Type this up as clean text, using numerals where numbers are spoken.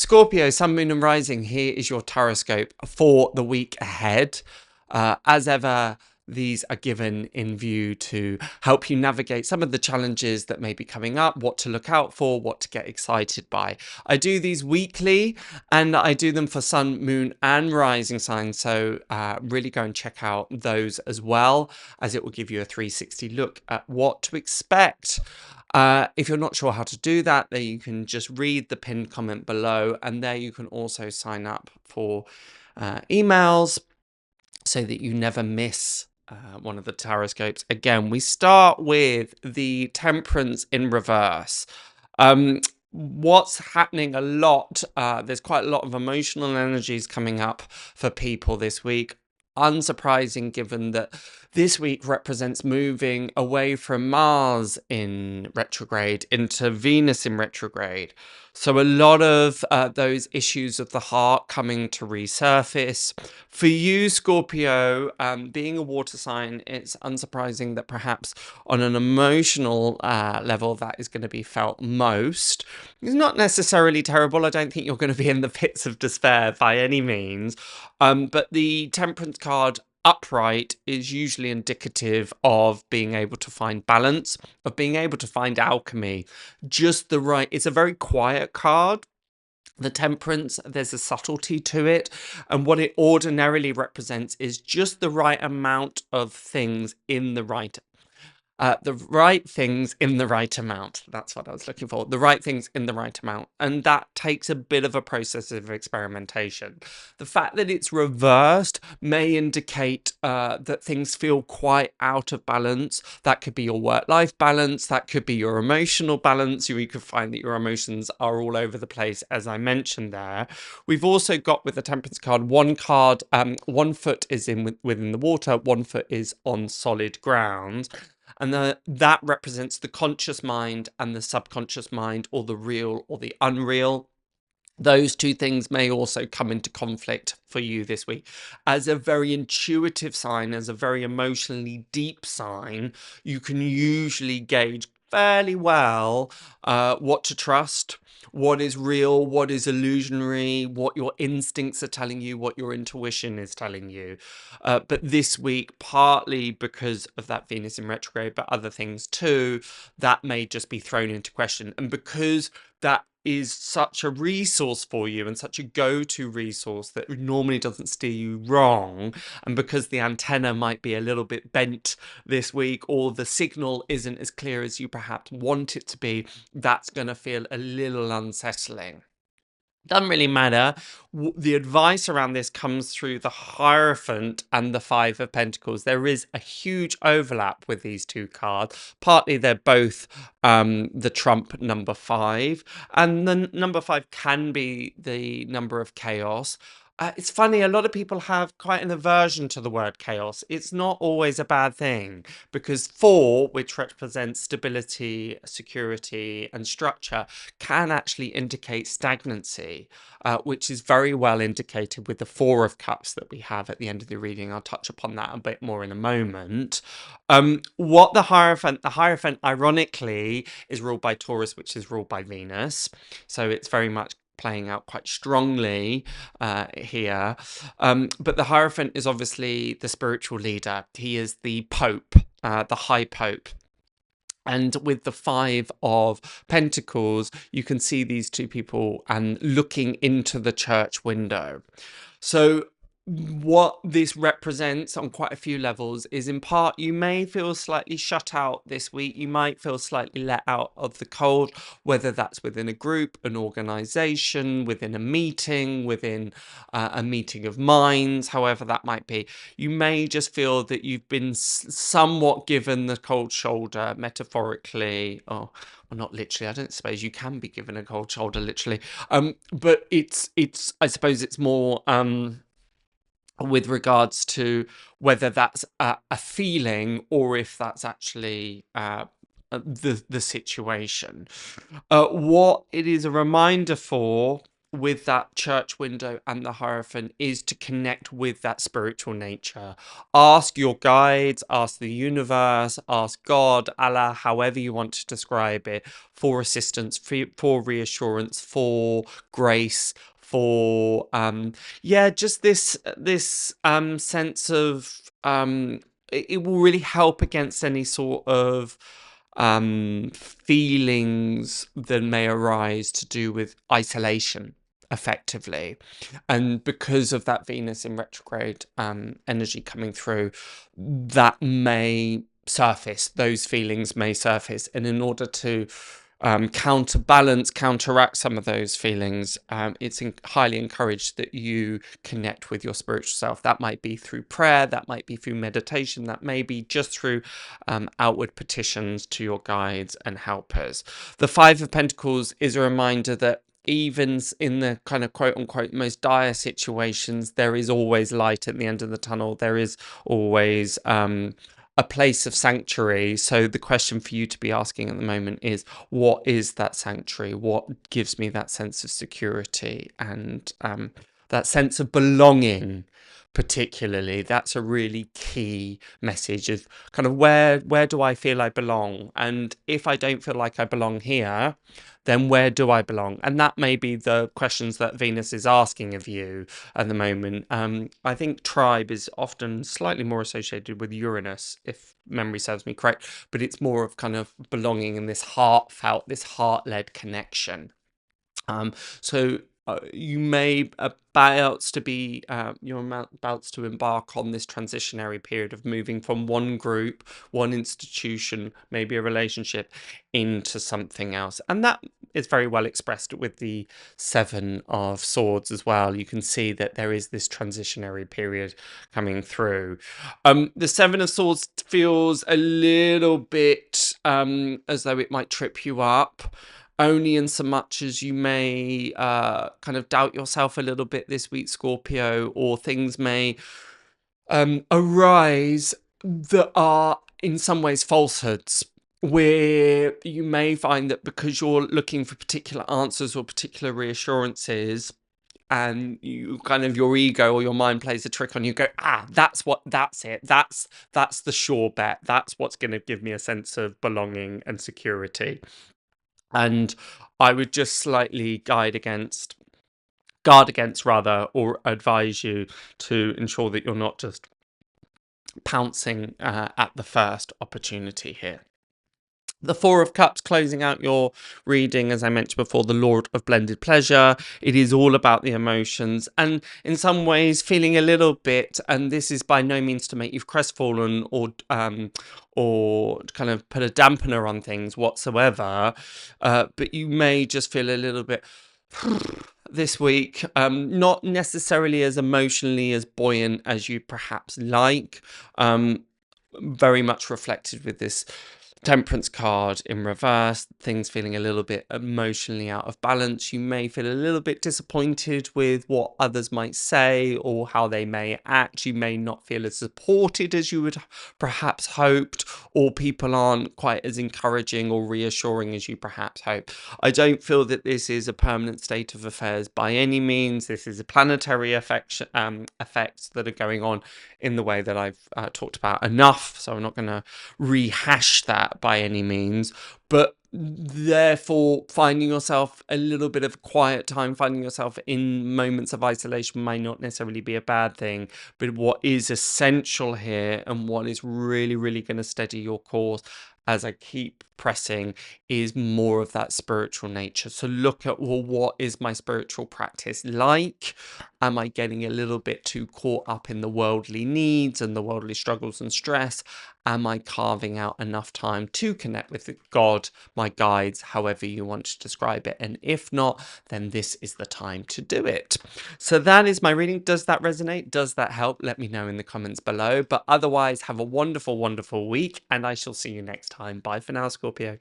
Scorpio, Sun, Moon and Rising, here is your Tarotscope for the week ahead. As ever, these are given in view to help you navigate some of the challenges that may be coming up, what to look out for, what to get excited by. I do these weekly and I do them for Sun, Moon and Rising signs, so really go and check out those as well, as it will give you a 360 look at what to expect. If you're not sure how to do that, then you can just read the pinned comment below, and there you can also sign up for emails so that you never miss one of the Tarotscopes. Again, we start with the Temperance in reverse. What's happening a lot, there's quite a lot of emotional energies coming up for people this week. Unsurprising, given that this week represents moving away from Mars in retrograde into Venus in retrograde. So a lot of those issues of the heart coming to resurface. For you, Scorpio, being a water sign, it's unsurprising that perhaps on an emotional level that is going to be felt most. It's not necessarily terrible. I don't think you're going to be in the pits of despair by any means. But the Temperance card upright is usually indicative of being able to find balance, of being able to find alchemy, just the right. It's a very quiet card. The Temperance, there's a subtlety to it, and what it ordinarily represents is just the right amount of things in the right things in the right amount. That's what I was looking for. The right things in the right amount. And that takes a bit of a process of experimentation. The fact that it's reversed may indicate that things feel quite out of balance. That could be your work-life balance. That could be your emotional balance. You could find that your emotions are all over the place, as I mentioned there. We've also got, with the Temperance card, one foot is within the water, one foot is on solid ground. And that represents the conscious mind and the subconscious mind, or the real or the unreal. Those two things may also come into conflict for you this week. As a very intuitive sign, as a very emotionally deep sign, you can usually gauge fairly well what to trust, what is real, what is illusionary, what your instincts are telling you, what your intuition is telling you. But this week, partly because of that Venus in retrograde, but other things too, that may just be thrown into question. And because that is such a resource for you and such a go-to resource that normally doesn't steer you wrong, and because the antenna might be a little bit bent this week, or the signal isn't as clear as you perhaps want it to be, that's going to feel a little unsettling. Doesn't really matter. The advice around this comes through the Hierophant and the Five of Pentacles. There is a huge overlap with these two cards. Partly they're both the trump number 5, and the number 5 can be the number of chaos. It's funny, a lot of people have quite an aversion to the word chaos. It's not always a bad thing, because 4, which represents stability, security, and structure, can actually indicate stagnancy, which is very well indicated with the 4 of Cups that we have at the end of the reading. I'll touch upon that a bit more in a moment. What the Hierophant, ironically, is ruled by Taurus, which is ruled by Venus. So it's very much playing out quite strongly here. But the Hierophant is obviously the spiritual leader. He is the Pope, the High Pope. And with the 5 of Pentacles, you can see these two people and looking into the church window. So what this represents on quite a few levels is, in part, you may feel slightly shut out this week. You might feel slightly let out of the cold, whether that's within a group, an organization, within a meeting, within a meeting of minds, however that might be. You may just feel that you've been somewhat given the cold shoulder, metaphorically, or well, not literally. I don't suppose you can be given a cold shoulder literally. But it's I suppose it's more with regards to whether that's a feeling, or if that's actually the situation. What it is a reminder for with that church window and the Hierophant is to connect with that spiritual nature. Ask your guides, ask the universe, ask God, Allah, however you want to describe it, for assistance, for reassurance, for grace, for just this sense of it will really help against any sort of feelings that may arise to do with isolation, effectively. And because of that Venus in retrograde energy coming through, that may surface, those feelings may surface. And in order to counteract some of those feelings, it's highly encouraged that you connect with your spiritual self. That might be through prayer, that might be through meditation, that may be just through outward petitions to your guides and helpers. The Five of Pentacles is a reminder that even in the kind of quote unquote most dire situations, there is always light at the end of the tunnel. There is always a place of sanctuary. So the question for you to be asking at the moment is, what is that sanctuary? What gives me that sense of security and that sense of belonging? Particularly, that's a really key message, is kind of where do I feel I belong? And if I don't feel like I belong here, then where do I belong? And that may be the questions that Venus is asking of you at the moment. I think tribe is often slightly more associated with Uranus, if memory serves me correct, but it's more of kind of belonging in this heartfelt, this heart-led connection. So you may you're about to embark on this transitionary period of moving from one group, one institution, maybe a relationship, into something else. And that is very well expressed with the Seven of Swords as well. You can see that there is this transitionary period coming through. The Seven of Swords feels a little bit as though it might trip you up, only in so much as you may kind of doubt yourself a little bit this week, Scorpio, or things may arise that are in some ways falsehoods, where you may find that because you're looking for particular answers or particular reassurances, and you kind of, your ego or your mind plays a trick on you, go, that's it, that's the sure bet, that's what's going to give me a sense of belonging and security. And I would just slightly guard against or advise you to ensure that you're not just pouncing at the first opportunity here. The Four of Cups closing out your reading, as I mentioned before, the Lord of Blended Pleasure. It is all about the emotions, and in some ways feeling a little bit, and this is by no means to make you crestfallen or kind of put a dampener on things whatsoever, but you may just feel a little bit this week, not necessarily as emotionally as buoyant as you perhaps like, very much reflected with this Temperance card in reverse, things feeling a little bit emotionally out of balance. You may feel a little bit disappointed with what others might say or how they may act. You may not feel as supported as you would perhaps hoped, or people aren't quite as encouraging or reassuring as you perhaps hope. I don't feel that this is a permanent state of affairs by any means. This is a planetary effects that are going on in the way that I've talked about enough, so I'm not going to rehash that by any means, but therefore finding yourself a little bit of quiet time, finding yourself in moments of isolation might not necessarily be a bad thing. But what is essential here, and what is really, really going to steady your course, as I keep pressing, is more of that spiritual nature. So look at, well, what is my spiritual practice like? Am I getting a little bit too caught up in the worldly needs and the worldly struggles and stress? Am I carving out enough time to connect with God, my guides, however you want to describe it? And if not, then this is the time to do it. So that is my reading. Does that resonate? Does that help? Let me know in the comments below. But otherwise, have a wonderful, wonderful week, and I shall see you next time. Bye for now, Scorpio.